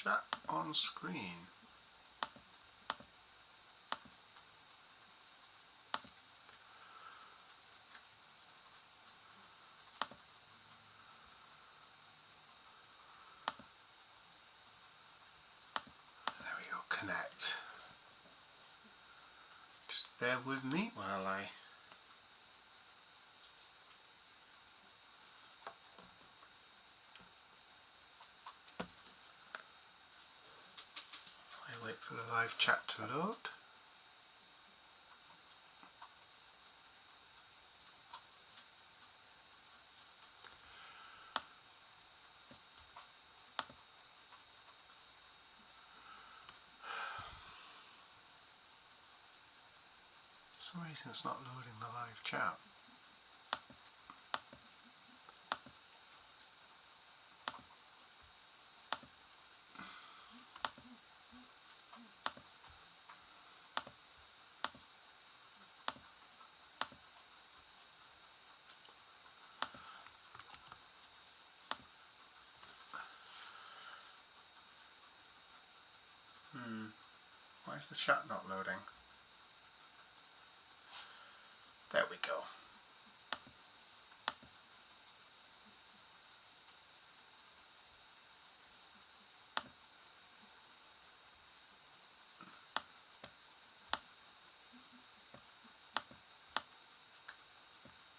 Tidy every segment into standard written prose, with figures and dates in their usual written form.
Chat on screen. There we go, connect. Just bear with me while I wait for the live chat to load. For some reason it's not loading the live chat. Why is the chat not loading? There we go.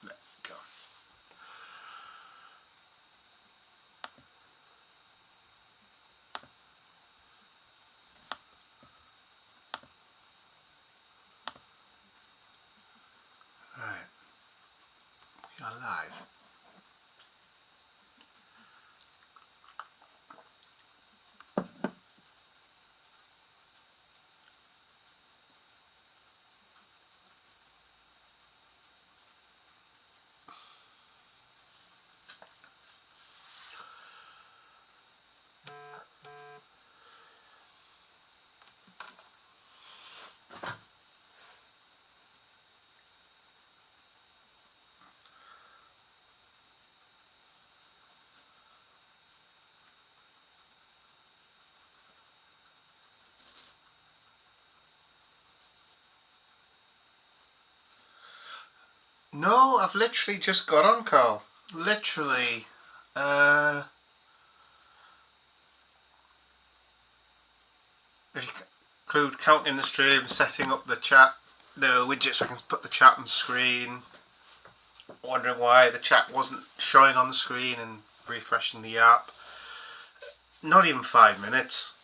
There we go. Right. We are live. No, I've literally just got on, Carl. Literally. If you include counting the stream, setting up the chat, the widgets so I can put the chat on screen, wondering why the chat wasn't showing on the screen and refreshing the app. Not even 5 minutes.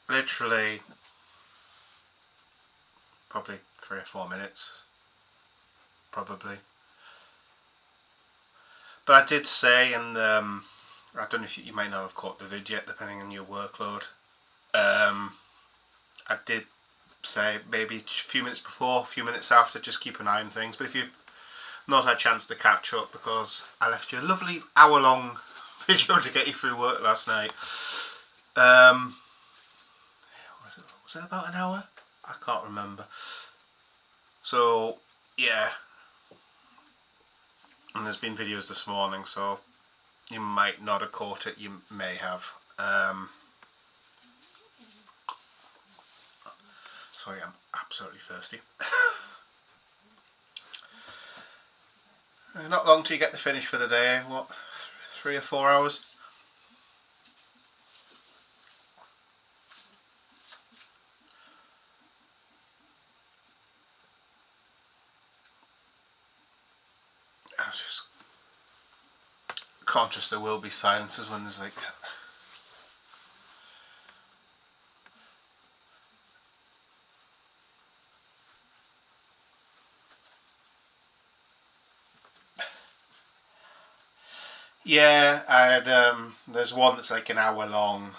Literally probably 3 or 4 minutes. Probably. But I did say, and I don't know if you might not have caught the vid yet, depending on your workload. I did say maybe a few minutes before, a few minutes after, just keep an eye on things. But if you've not had a chance to catch up, because I left you a lovely hour-long video to get you through work last night. Was it about an hour? I can't remember. So, yeah. And there's been videos this morning, so you might not have caught it, you may have. Sorry, I'm absolutely thirsty. Not long till you get the finish for the day, what, 3 or 4 hours? I was just conscious there will be silences when there's like... Yeah, I had, there's one that's like an hour long.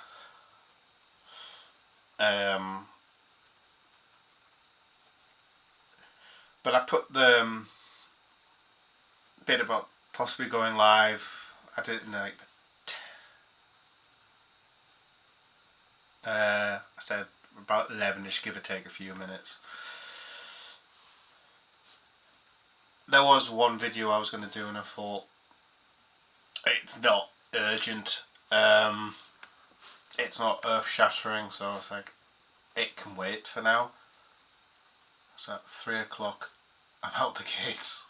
But I put the bit about possibly going live, I did it in like I said about 11ish, give or take a few minutes. There was one video I was going to do and I thought it's not urgent. it's not earth shattering, so it's like it can wait for now. So at 3 o'clock I'm out the gates.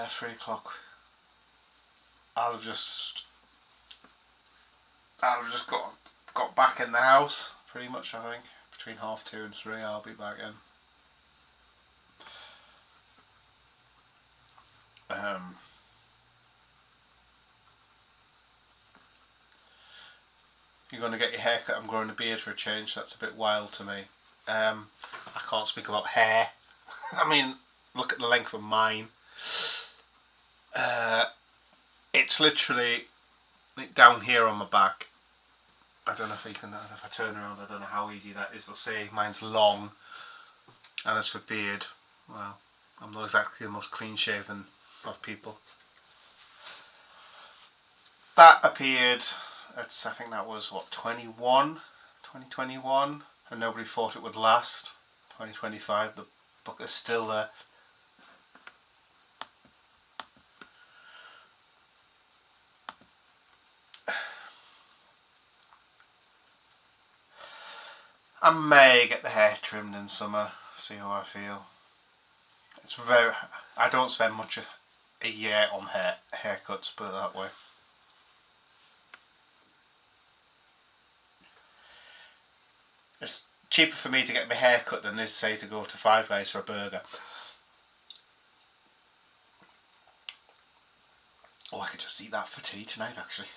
3 o'clock. I'll have just got back in the house pretty much. I think between 2:30 and 3 I'll be back in. You're going to get your hair cut. I'm growing a beard for a change. That's a bit wild to me. I can't speak about hair. I mean, look at the length of mine. It's literally down here on my back. I don't know if you can. If I turn around, I don't know how easy that is to see. Mine's long, and as for beard, well, I'm not exactly the most clean-shaven of people. That appeared. I think that was what 2021, and nobody thought it would last. 2025, the book is still there. I may get the hair trimmed in summer, see how I feel. It's very. I don't spend much a year on haircuts, put it that way. It's cheaper for me to get my hair cut than it is, say, to go to Five Guys for a burger. Oh, I could just eat that for tea tonight, actually.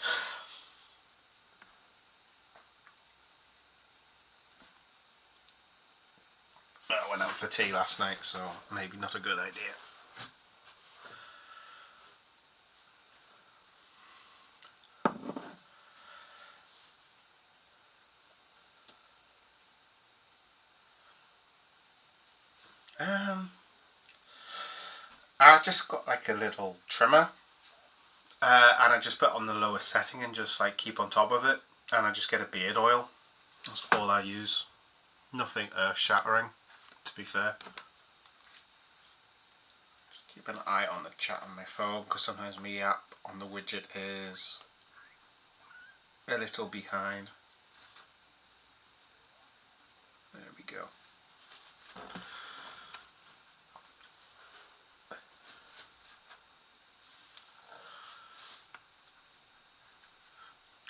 I went out for tea last night, so maybe not a good idea. I just got like a little trimmer, and I just put it on the lowest setting and just like keep on top of it, and I just get a beard oil. That's all I use. Nothing earth shattering, to be fair. Just keep an eye on the chat on my phone, because sometimes my app on the widget is a little behind. There we go.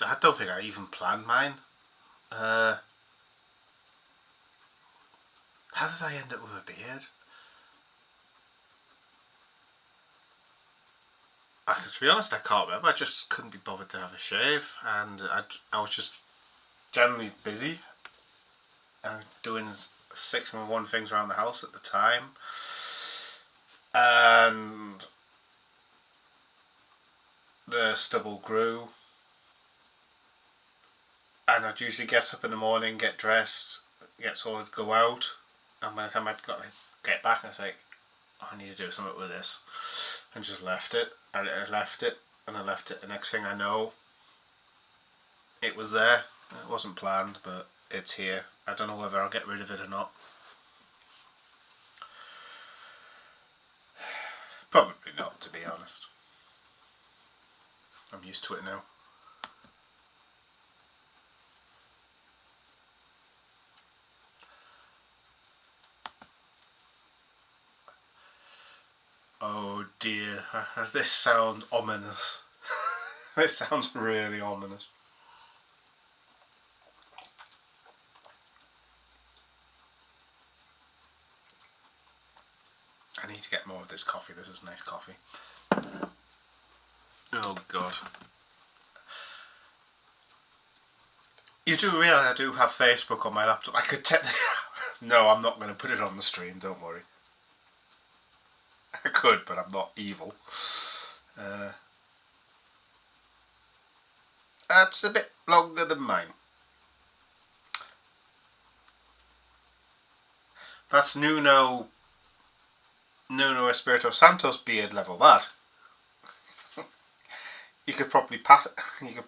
I don't think I even planned mine. How did I end up with a beard? To be honest, I can't remember. I just couldn't be bothered to have a shave, and I was just generally busy and doing 611 things around the house at the time, and the stubble grew, and I'd usually get up in the morning, get dressed, get sorted, go out, and by the time I'd got to get back, I was like, oh, I need to do something with this, and just left it, and I left it, and I left it. The next thing I know, it was there. It wasn't planned, but it's here. I don't know whether I'll get rid of it or not. Probably not, to be honest. I'm used to it now. Oh dear, does this sound ominous? This sounds really ominous. I need to get more of this coffee. This is nice coffee. Oh god. You do realise I do have Facebook on my laptop. I could technically... No, I'm not going to put it on the stream, don't worry. I could, but I'm not evil. That's a bit longer than mine. That's Nuno Espirito Santos beard level, that. You could probably pat it. You could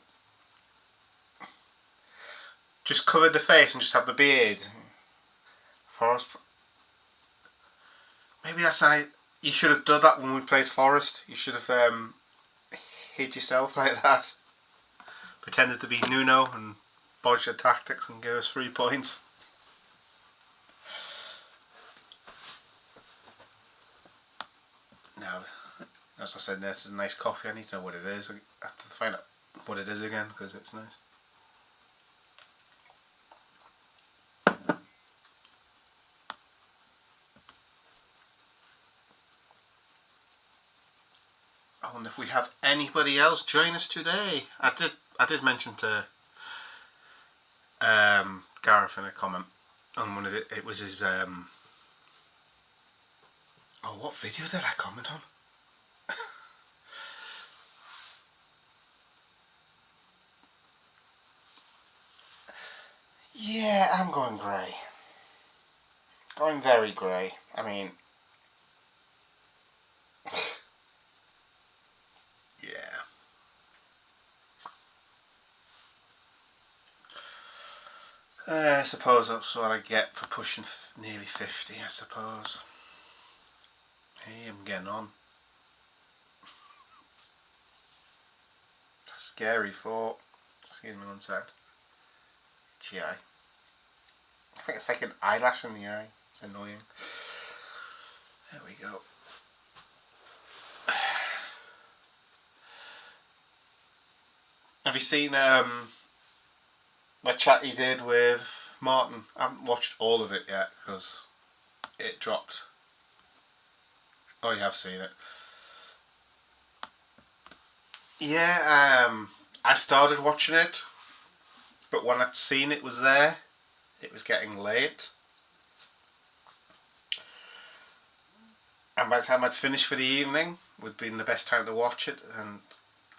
just cover the face and just have the beard. Forest. Maybe that's how you should have done that when we played Forest. You should have hid yourself like that. Pretended to be Nuno and bodged the tactics and gave us 3 points. Now, as I said, this is a nice coffee. I need to know what it is. I have to find out what it is again because it's nice. I wonder if we have anybody else join us today. I did mention to Gareth in a comment on one of it was his what video did I comment on? Yeah, I'm going grey. Going very grey. I mean, yeah. I suppose that's what I get for pushing nearly 50, I suppose. Hey, I'm getting on. Scary thought. Excuse me one sec. Itchy eye. I think it's like an eyelash in the eye. It's annoying. There we go. Have you seen the chat he did with Martin? I haven't watched all of it yet because it dropped. Oh, you have seen it. Yeah, I started watching it, but when I'd seen it was there, it was getting late. And by the time I'd finished for the evening, would have been the best time to watch it, and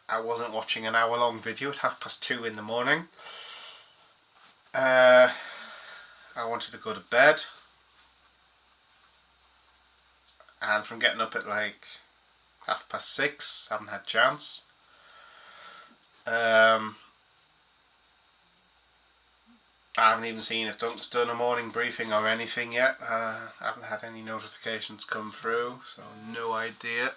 I wasn't watching an hour-long video at 2:30 in the morning. I wanted to go to bed, and from getting up at like 6:30, I haven't had a chance. I haven't even seen if Duncan's done a morning briefing or anything yet. I haven't had any notifications come through, so no idea.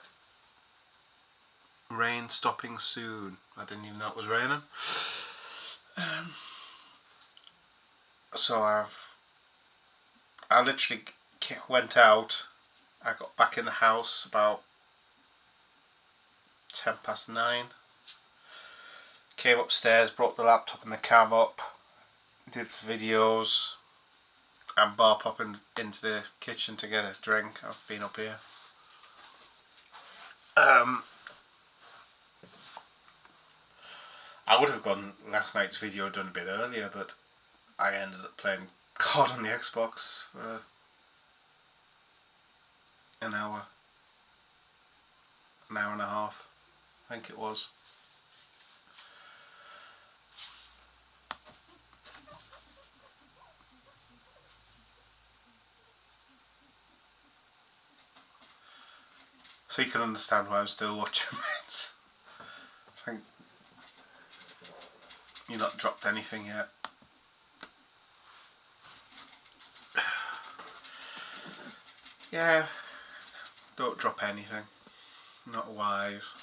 Rain stopping soon. I didn't even know it was raining. So I literally went out. I got back in the house about 9:10. Came upstairs, brought the laptop and the cam up, did videos, and bar popping into the kitchen to get a drink. I've been up here. I would have gone last night's video done a bit earlier, but I ended up playing COD on the Xbox for an hour and a half, I think it was. So you can understand why I'm still watching it. I think you've not dropped anything yet. Yeah, don't drop anything. Not wise.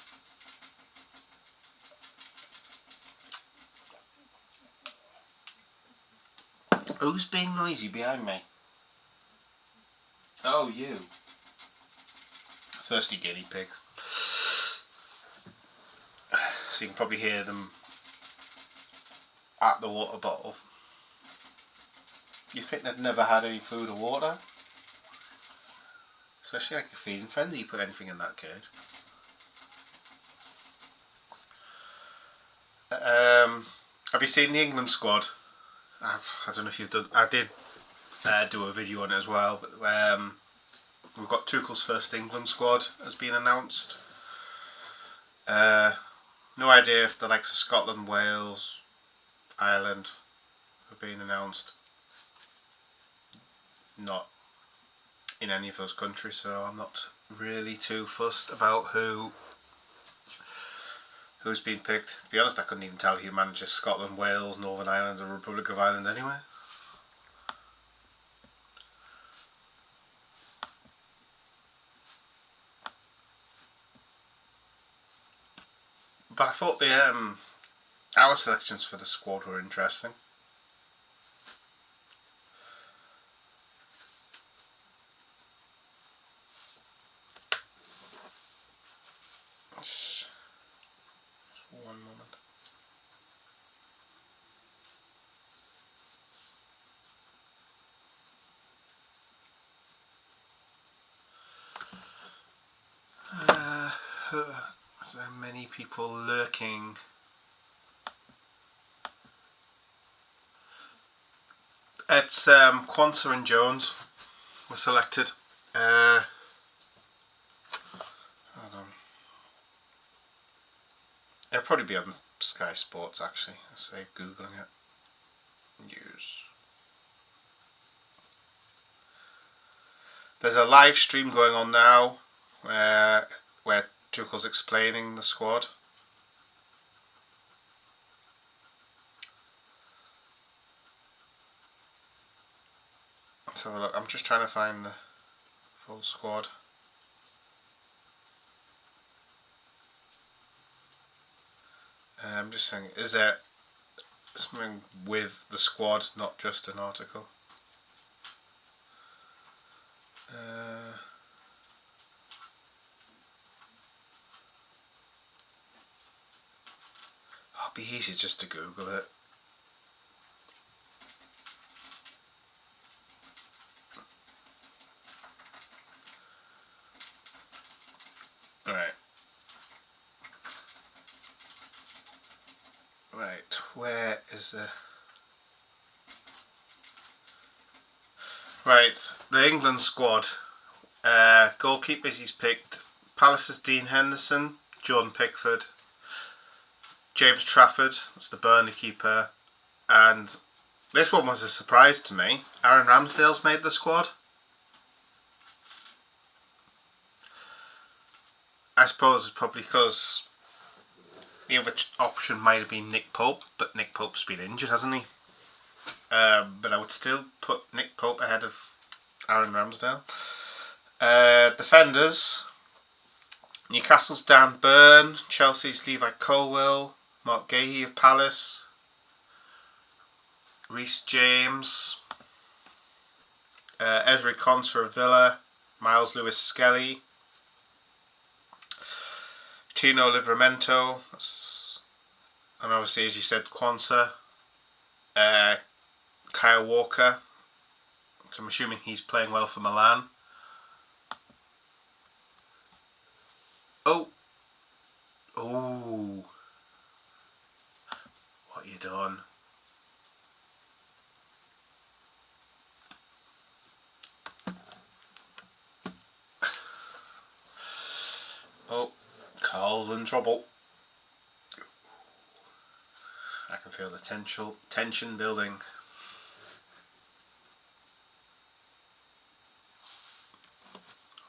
Who's being noisy behind me? Oh, you. Thirsty guinea pigs. So you can probably hear them at the water bottle. You think they've never had any food or water? Especially like a feeding frenzy, you put anything in that cage. Have you seen the England squad? I don't know if you've done. I did do a video on it as well. But we've got Tuchel's first England squad has been announced. No idea if the likes of Scotland, Wales, Ireland have been announced. Not in any of those countries, so I'm not really too fussed about who's been picked. To be honest, I couldn't even tell who manages Scotland, Wales, Northern Ireland or Republic of Ireland anyway. But I thought our selections for the squad were interesting. Just 1 moment. So many people lurking. It's Quansah and Jones were selected. Hold on. It'll probably be on Sky Sports actually. I say googling it. News. There's a live stream going on now where Tuchel's explaining the squad. Let's have a look. I'm just trying to find the full squad. I'm just saying, is there something with the squad, not just an article? It'll be easy just to Google it. Right, where is the... Right, the England squad. Goalkeepers he's picked Palace's Dean Henderson, Jordan Pickford, James Trafford, that's the Burnley keeper, and this one was a surprise to me. Aaron Ramsdale's made the squad. I suppose it's probably because the other option might have been Nick Pope, but Nick Pope's been injured, hasn't he? But I would still put Nick Pope ahead of Aaron Ramsdale. Defenders: Newcastle's Dan Burn, Chelsea's Levi Colwill, Mark Gahey of Palace, Reece James, Ezri Konsa of Villa, Miles Lewis-Skelly, Tino Livramento, and obviously, as you said, Quansah, Kyle Walker, so I'm assuming he's playing well for Milan. Oh, what you done? Oh, Carl's in trouble. I can feel the tension building. I'll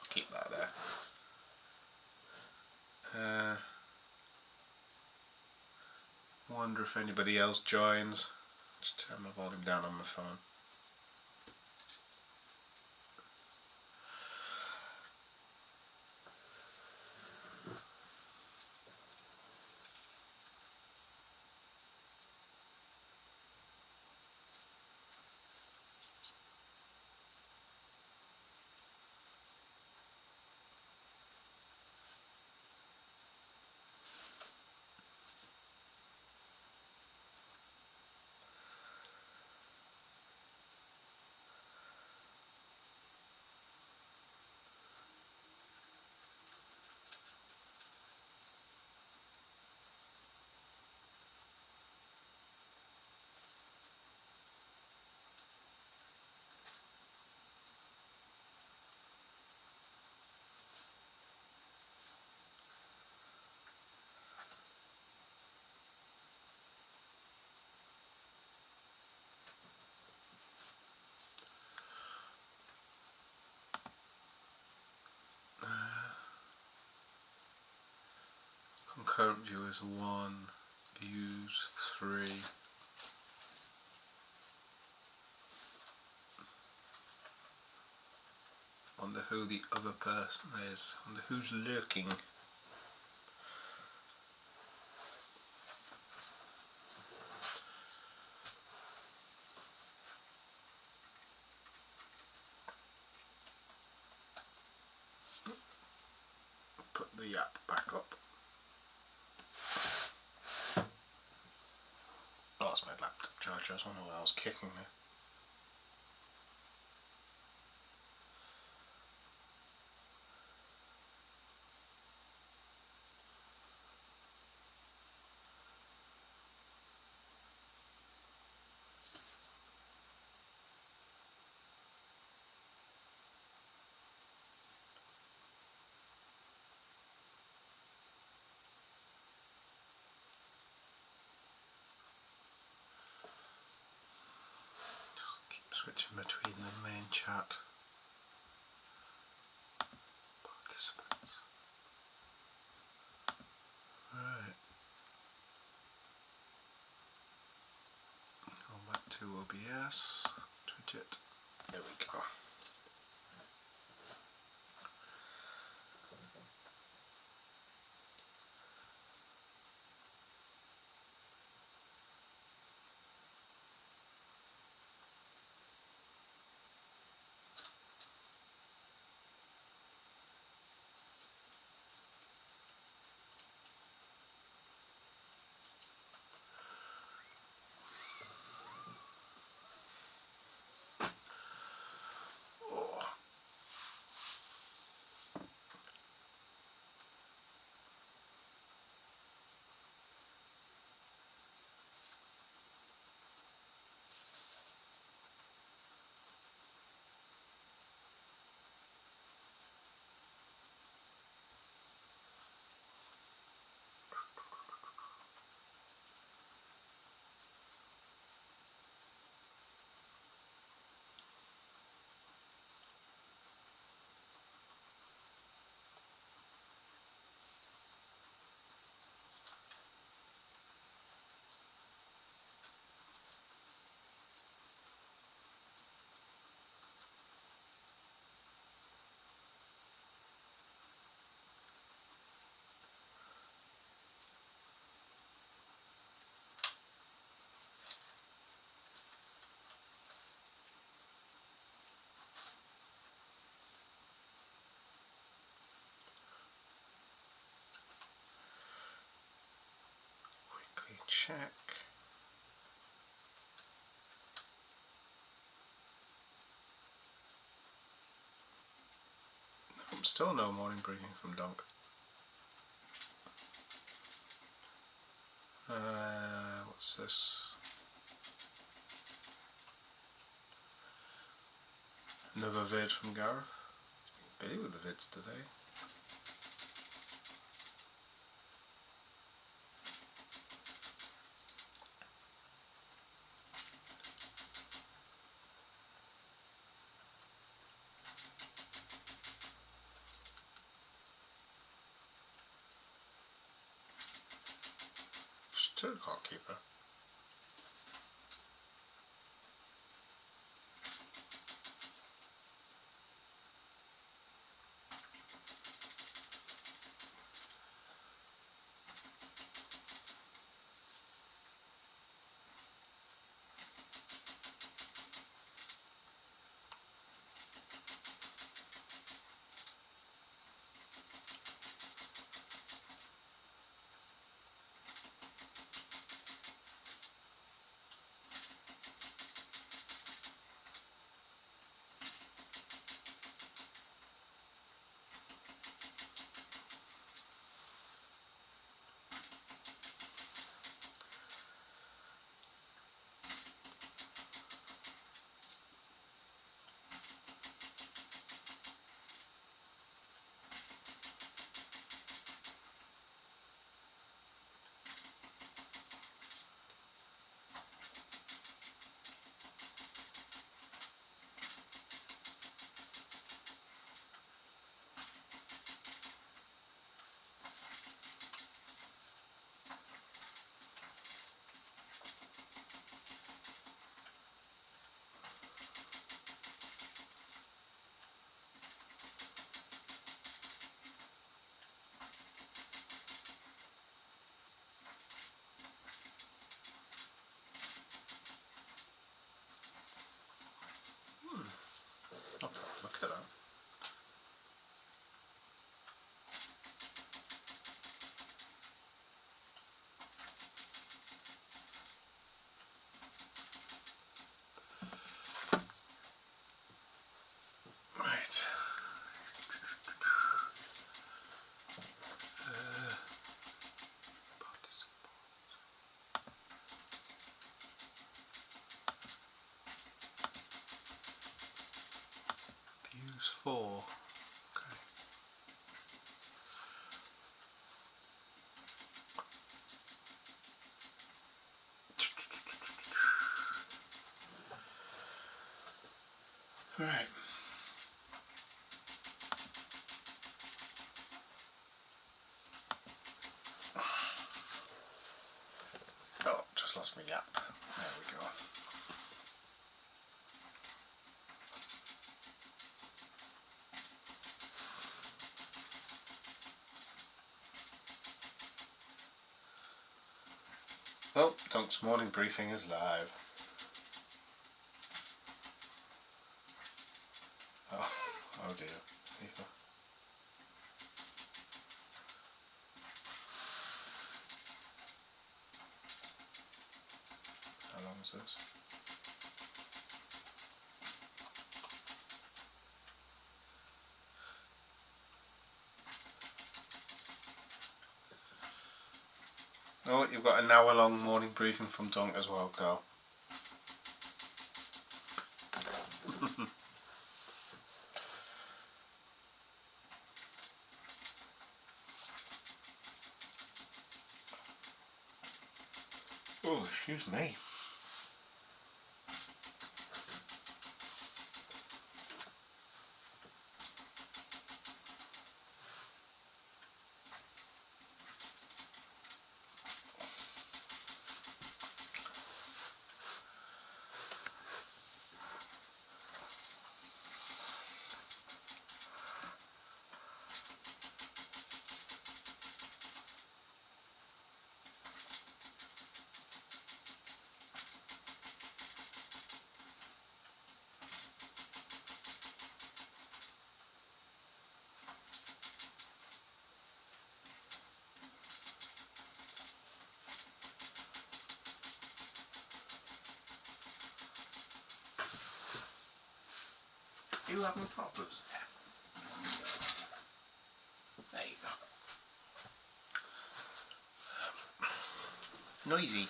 keep that there. Wonder if anybody else joins. Just turn my volume down on my phone. Concurrent viewers 1, views 3. Wonder who the other person is. Wonder who's lurking. the app back up. Oh, it's my laptop charger. I was wondering why I was kicking there. Switching between the main chat participants. Right. Go back to OBS, Twidget. There we go. Quickly check. Still no morning briefing from Dunk. What's this? Another vid from Gareth. Busy with the vids today. Still can't keep her. Right. Oh, just lost my yap. There we go. Well, Dunk's morning briefing is live. Oh dear. How long is this? Oh, you've got an hour long morning briefing from Dunk as well, Carl. Oh, excuse me. You having problems there? There you go. Noisy.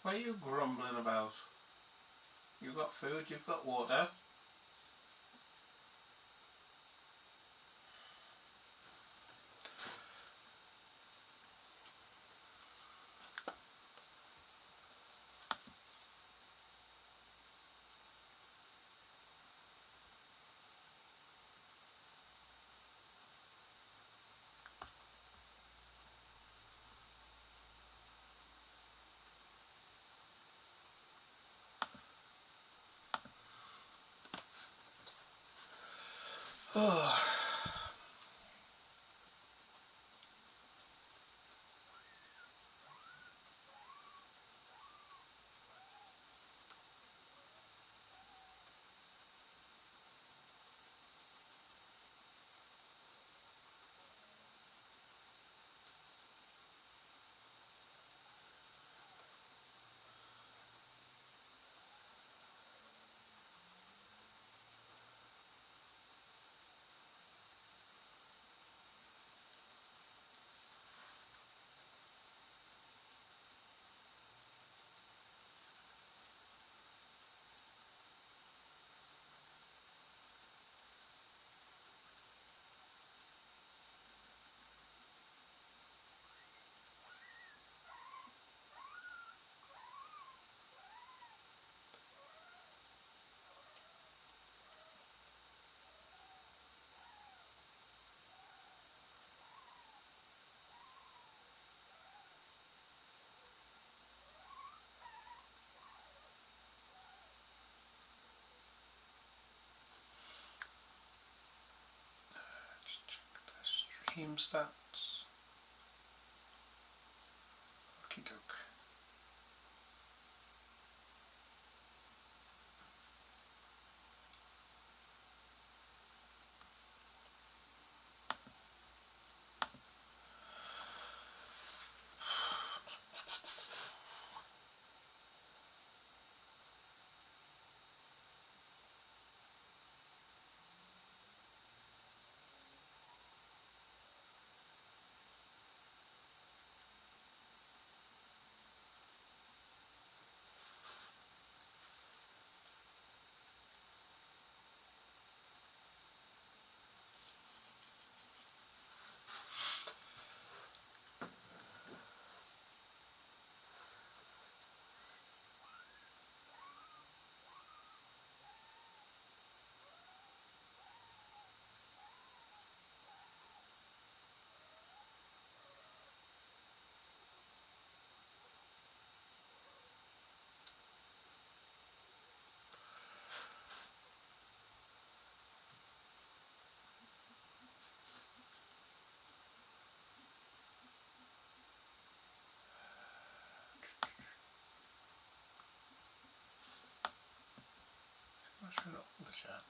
What are you grumbling about? You've got food, you've got water. Oh. Just check the stream stats. Okie doke. showing up in the chat.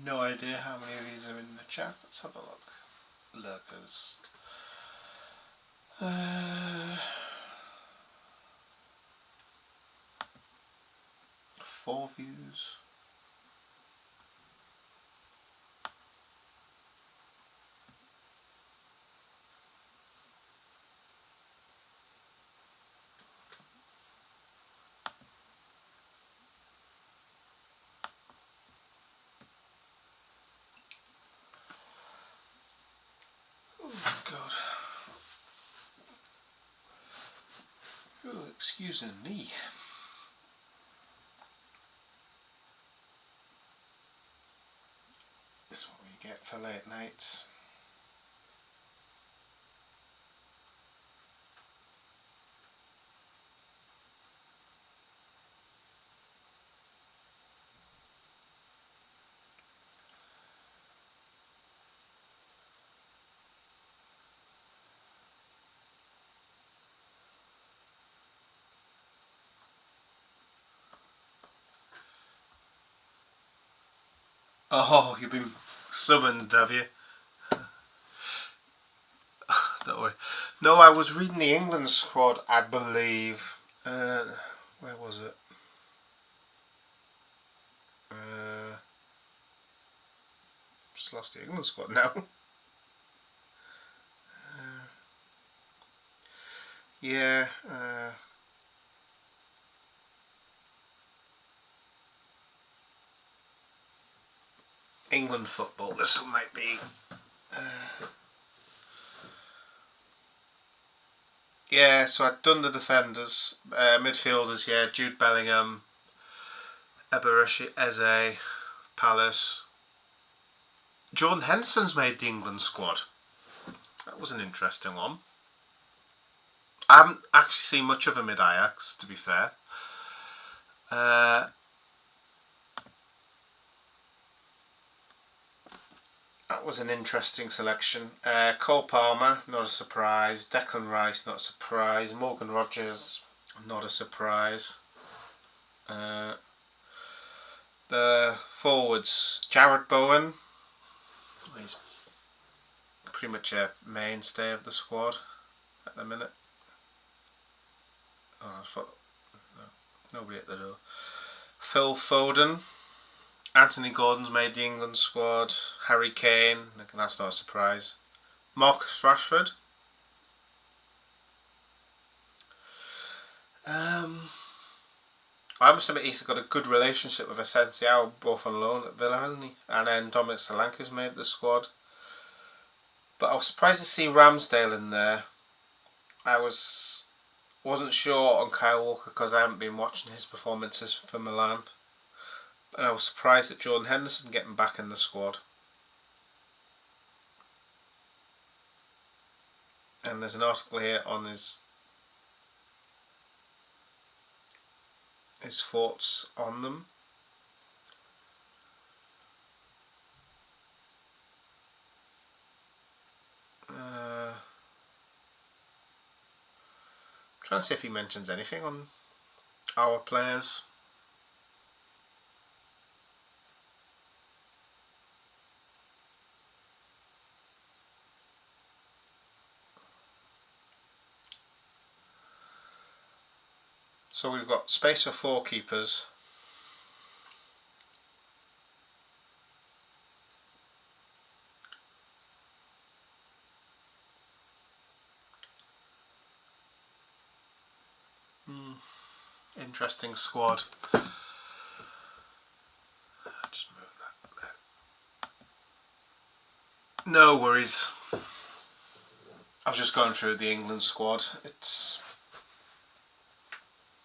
No idea how many of these are in the chat. Let's have a look. Lurkers. 4 views. Oh God. Oh, excuse me. This is what we get for late nights. Oh, you've been summoned, have you? Don't worry. No, I was reading the England squad, I believe. Where was it? Just lost the England squad now. Yeah. England football. This one might be. Yeah, so I'd done the defenders, midfielders. Yeah, Jude Bellingham, Eberechi Eze, Palace. Jordan Henderson's made the England squad. That was an interesting one. I haven't actually seen much of him at Ajax, to be fair. That was an interesting selection. Cole Palmer, not a surprise. Declan Rice, not a surprise. Morgan Rogers, not a surprise. The forwards, Jared Bowen. He's pretty much a mainstay of the squad at the minute. Oh, I thought no, nobody at the door. Phil Foden. Anthony Gordon's made the England squad. Harry Kane, that's not a surprise. Marcus Rashford. I must admit he's got a good relationship with Asensio, both on loan at Villa, hasn't he? And then Dominic Solanke's made the squad. But I was surprised to see Ramsdale in there. I wasn't sure on Kyle Walker because I haven't been watching his performances for Milan. And I was surprised at Jordan Henderson getting back in the squad. And there's an article here on his thoughts on them. Trying to see if he mentions anything on our players. So we've got space for 4 keepers. Interesting squad. Just move that there. No worries. I was just going through the England squad.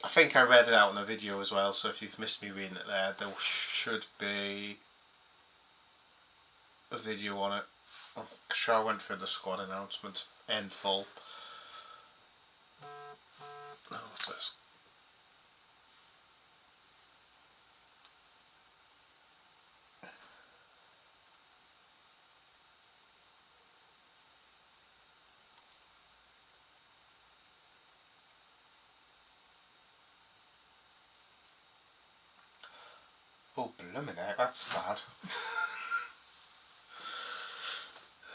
I think I read it out in a video as well, so if you've missed me reading it there should be a video on it. I'm sure I went through the squad announcement in full. Oh, what's this? Oh, blimey, that's bad.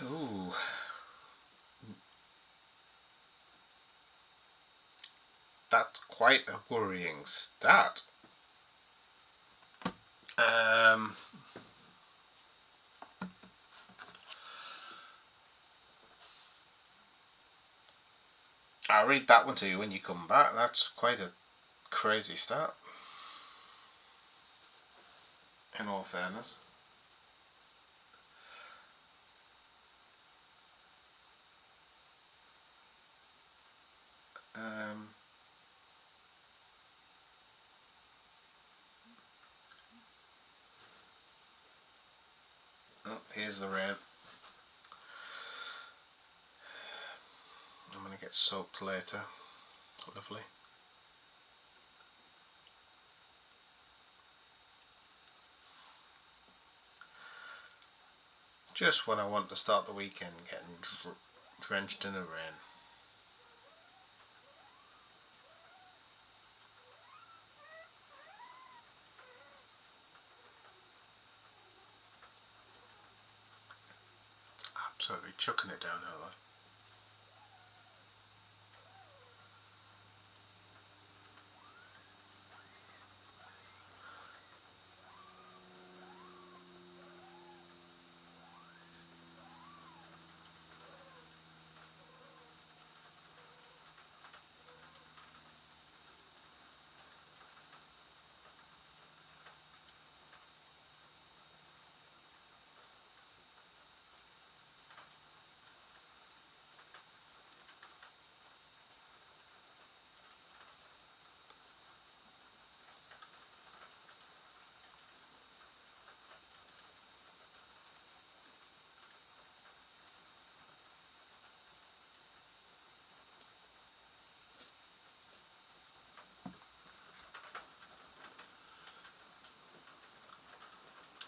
Ooh. That's quite a worrying stat. I'll read that one to you when you come back. That's quite a crazy stat, in all fairness. Oh, here's the rain. I'm going to get soaked later. Lovely. Just when I want to start the weekend getting drenched in the rain. Absolutely chucking it down here.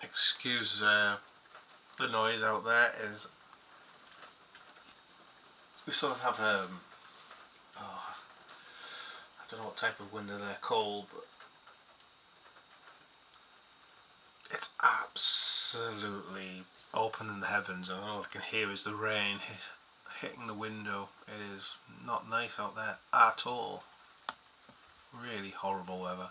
Excuse the noise out there. Is we sort of have I don't know what type of window they're called, but it's absolutely open in the heavens, and all I can hear is the rain hitting the window. It is not nice out there at all. Really horrible weather.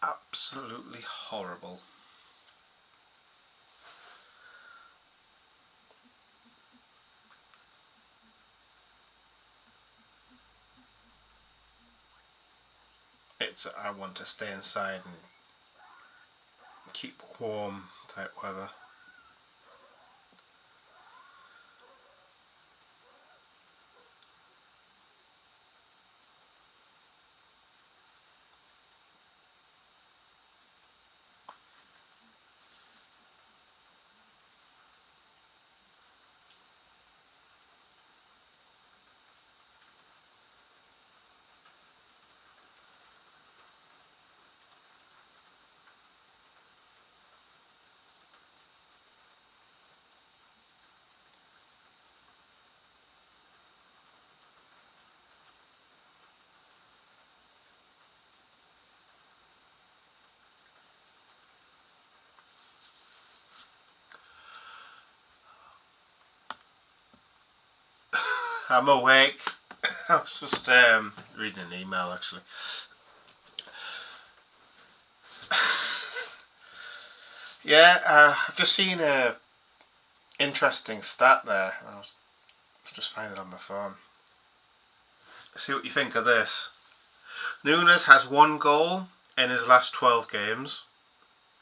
Absolutely horrible. I want to stay inside and keep warm type weather. I'm awake. I was just reading an email actually. Yeah, I've just seen a interesting stat there. I was just finding it on my phone. See what you think of this. Núñez has 1 goal in his last 12 games.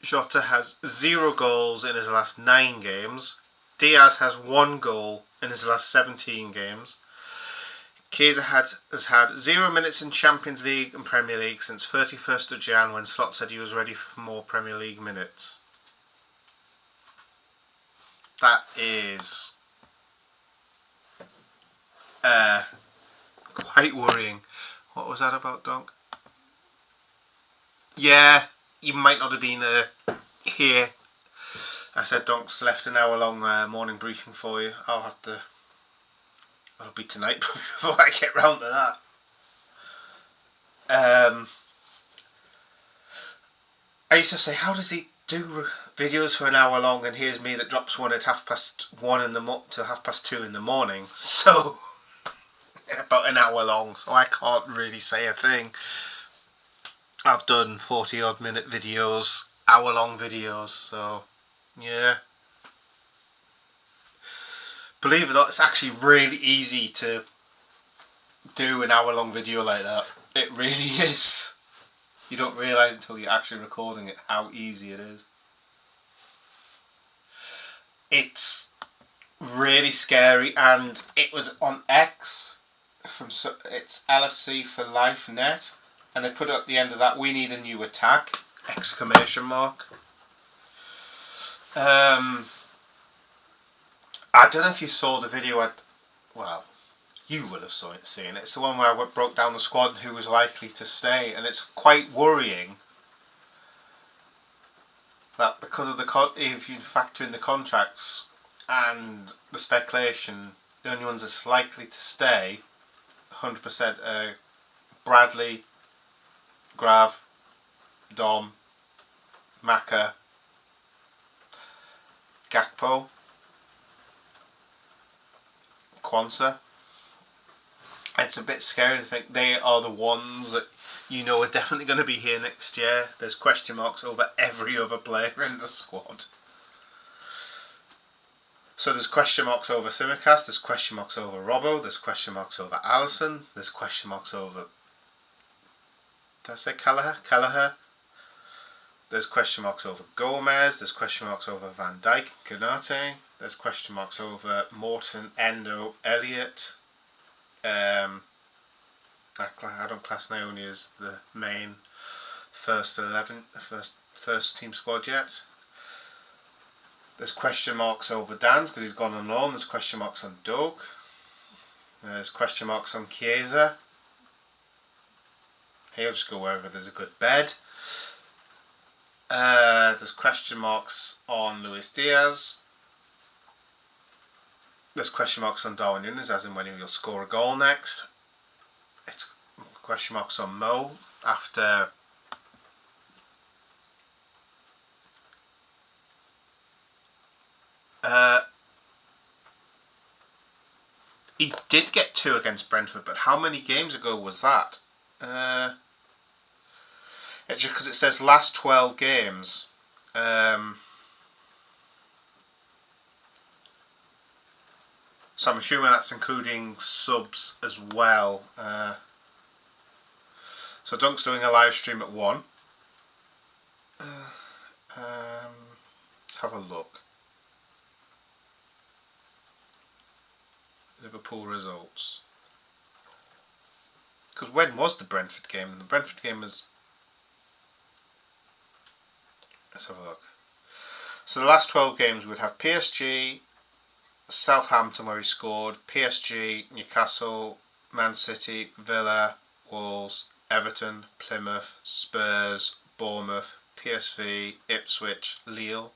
Jota has 0 goals in his last 9 games. Diaz has 1 goal in his last 17 games. Chiesa has had 0 minutes in Champions League and Premier League since 31st of Jan when Slot said he was ready for more Premier League minutes. That is quite worrying. What was that about, Donk? Yeah, you might not have been here. I said Donk's left an hour long morning briefing for you. It'll be tonight probably before I get round to that. I used to say, how does he do videos for an hour long, and here's me that drops one at 1:30 to 2:30 in the morning. So about an hour long, so I can't really say a thing. I've done 40 odd minute videos, hour long videos, so yeah. Believe it or not, it's actually really easy to do an hour long video like that. It really is. You don't realise until you're actually recording it how easy it is. It's really scary, and it was on X. It's LFC for Life Net, and they put at the end of that, "We need a new attack!" ! I don't know if you saw the video. Well, you will have seen it. It's the one where I broke down the squad and who was likely to stay, and it's quite worrying that because of if you factor in the contracts and the speculation, the only ones that's likely to stay 100% are Bradley, Grav, Dom, Maka, Gakpo, Quansah. It's a bit scary to think they are the ones that you know are definitely going to be here next year. There's question marks over every other player in the squad. So there's question marks over Tsimikas, there's question marks over Robbo, there's question marks over Alisson, there's question marks over... Did I say Kelleher? There's question marks over Gomez, there's question marks over Van Dijk, Konate, there's question marks over Morton, Endo, Elliott. I don't class Naoni as the main first 11, first team squad yet. There's question marks over Dan's because he's gone on loan. There's question marks on Doak. There's question marks on Chiesa. He'll just go wherever there's a good bed. There's question marks on Luis Diaz. There's question marks on Darwin Núñez, as in when he'll score a goal next. It's question marks on Mo after he did get 2 against Brentford, but how many games ago was that? It's just because it says last 12 games. So I'm assuming that's including subs as well. So Dunk's doing a live stream at 1. Let's have a look. Liverpool results. Because when was the Brentford game? The Brentford game was... Let's have a look. So the last 12 games would have PSG, Southampton where he scored, PSG, Newcastle, Man City, Villa, Wolves, Everton, Plymouth, Spurs, Bournemouth, PSV, Ipswich, Lille.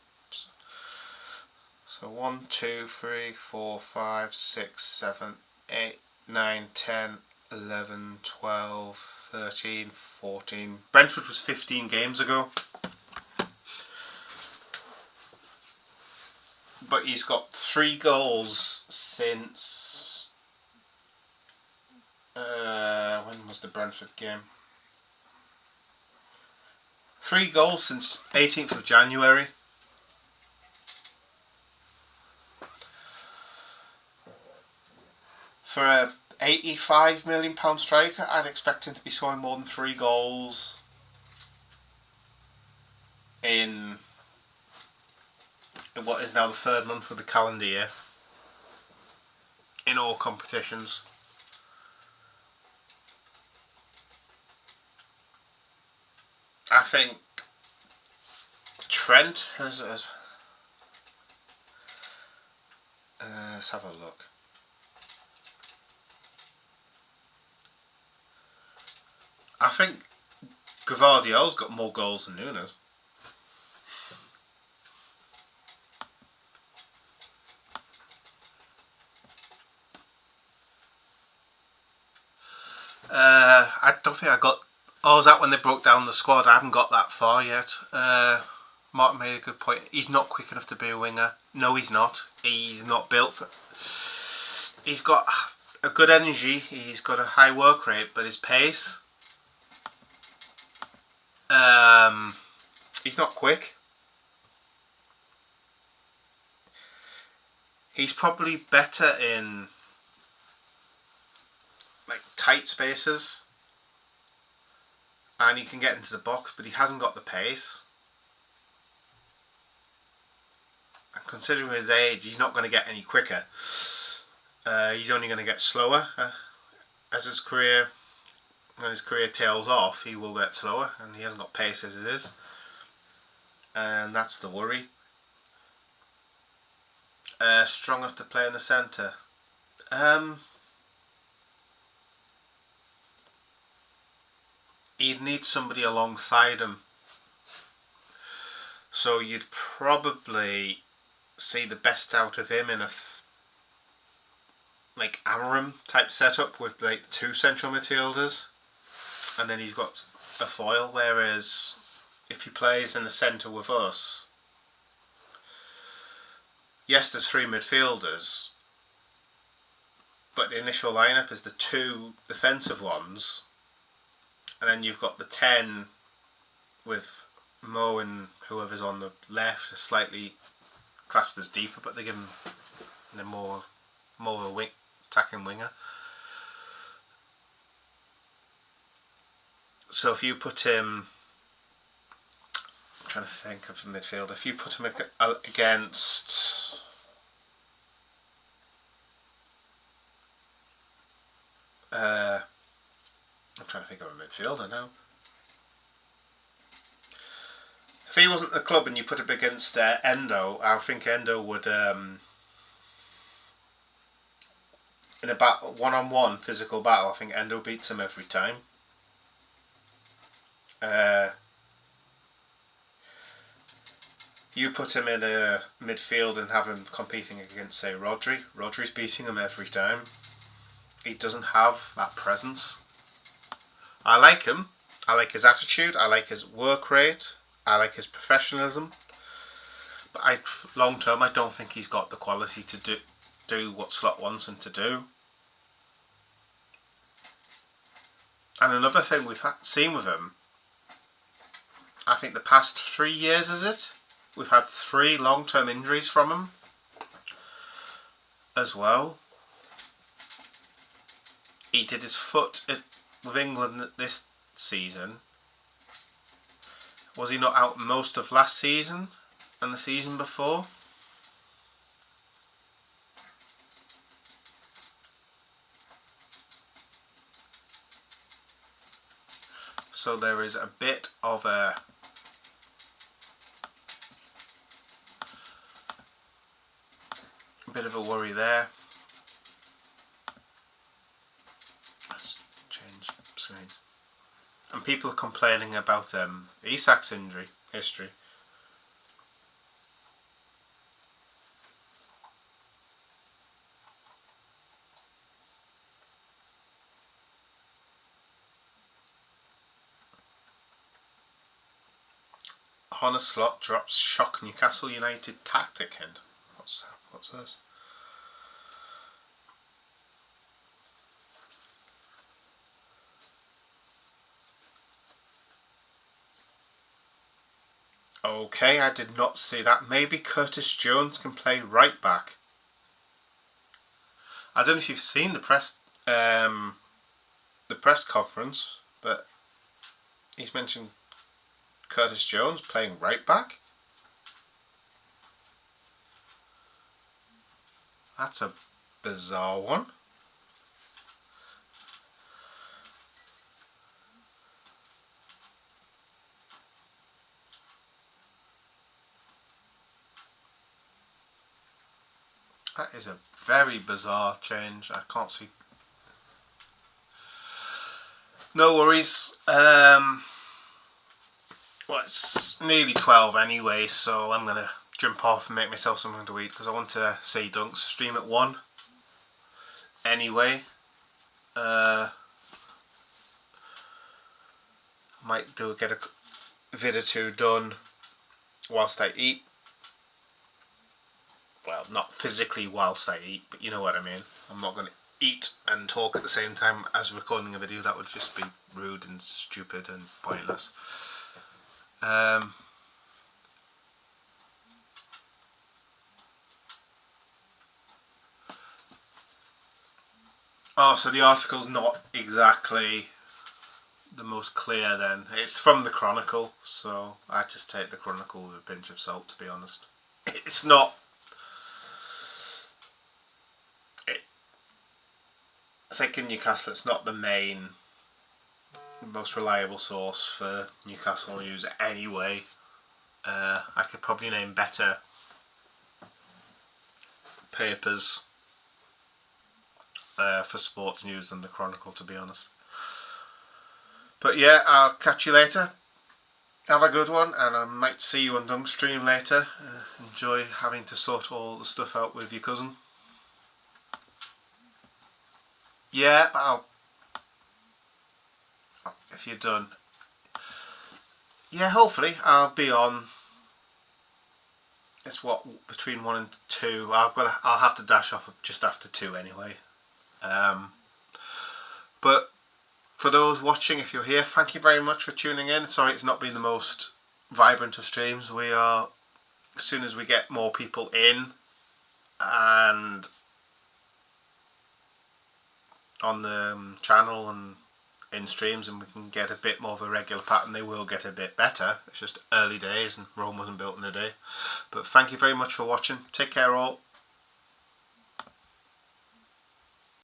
So 1, 2, 3, 4, 5, 6, 7, 8, 9, 10, 11, 12, 13, 14. Brentford was 15 games ago. But he's got 3 goals since When was the Brentford game? 3 goals since 18th of January. For a £85 million striker, I'd expect him to be scoring more than 3 goals in what is now the 3rd month of the calendar year in all competitions. I think Trent has let's have a look. I think Gvardiol's got more goals than Nunes. I don't think I got... Oh, was that when they broke down the squad? I haven't got that far yet. Martin made a good point. He's not quick enough to be a winger. No, he's not. He's not built for... He's got a good energy. He's got a high work rate, but his pace... he's not quick. He's probably better in like tight spaces, and he can get into the box, but he hasn't got the pace. And considering his age, he's not going to get any quicker. He's only going to get slower as his career. When his career tails off, he will get slower, and he hasn't got pace as it is, and that's the worry. Strong enough to play in the centre. He'd need somebody alongside him, so you'd probably see the best out of him in a like Amorim type setup with like the 2 central midfielders, and then he's got a foil. Whereas if he plays in the centre with us, yes, there's 3 midfielders, but the initial lineup is the 2 defensive ones, and then you've got the 10 with Mo and whoever's on the left is slightly classed as deeper, but they give him more of a attacking winger. So if you put him, I'm trying to think of the midfield, if you put him against I'm trying to think of a midfielder now. If he wasn't the club and you put him against Endo, I think Endo would, in a one-on-one physical battle, I think Endo beats him every time. You put him in a midfield and have him competing against, say, Rodri. Rodri's beating him every time. He doesn't have that presence. I like him. I like his attitude. I like his work rate. I like his professionalism. But long term, I don't think he's got the quality to do what Slot wants him to do. And another thing we've seen with him, I think the past 3 years, is it? We've had 3 long-term injuries from him as well. He did his foot with England this season. Was he not out most of last season and the season before? So there is a bit of a worry there. Let's change screens. And people are complaining about Isak's injury history. Arne Slot drops shock Newcastle United tactic hint. What's this? Okay, I did not see that. Maybe Curtis Jones can play right back. I don't know if you've seen the press conference, but he's mentioned Curtis Jones playing right back. That's a bizarre one. That is a very bizarre change. I can't see. No worries. Well, it's nearly 12 anyway, so I'm going to jump off and make myself something to eat because I want to see Dunks stream at 1. Anyway, might get a vid or two done whilst I eat. Well, not physically whilst I eat, but you know what I mean. I'm not going to eat and talk at the same time as recording a video. That would just be rude and stupid and pointless. Oh, so the article's not exactly the most clear then. It's from the Chronicle, so I just take the Chronicle with a pinch of salt, to be honest. It's not... It's like in Newcastle, it's not the most reliable source for Newcastle news anyway. I could probably name better papers for sports news than the Chronicle, to be honest. But yeah, I'll catch you later. Have a good one, and I might see you on Dunk's stream later. Enjoy having to sort all the stuff out with your cousin. Yeah, if you're done. Yeah, hopefully I'll be on. It's between 1 and 2. I'll have to dash off just after 2 anyway. But for those watching, if you're here, thank you very much for tuning in. Sorry it's not been the most vibrant of streams. As soon as we get more people in and on the channel and in streams, and we can get a bit more of a regular pattern, they will get a bit better. It's just early days and Rome wasn't built in a day. But thank you very much for watching. Take care all.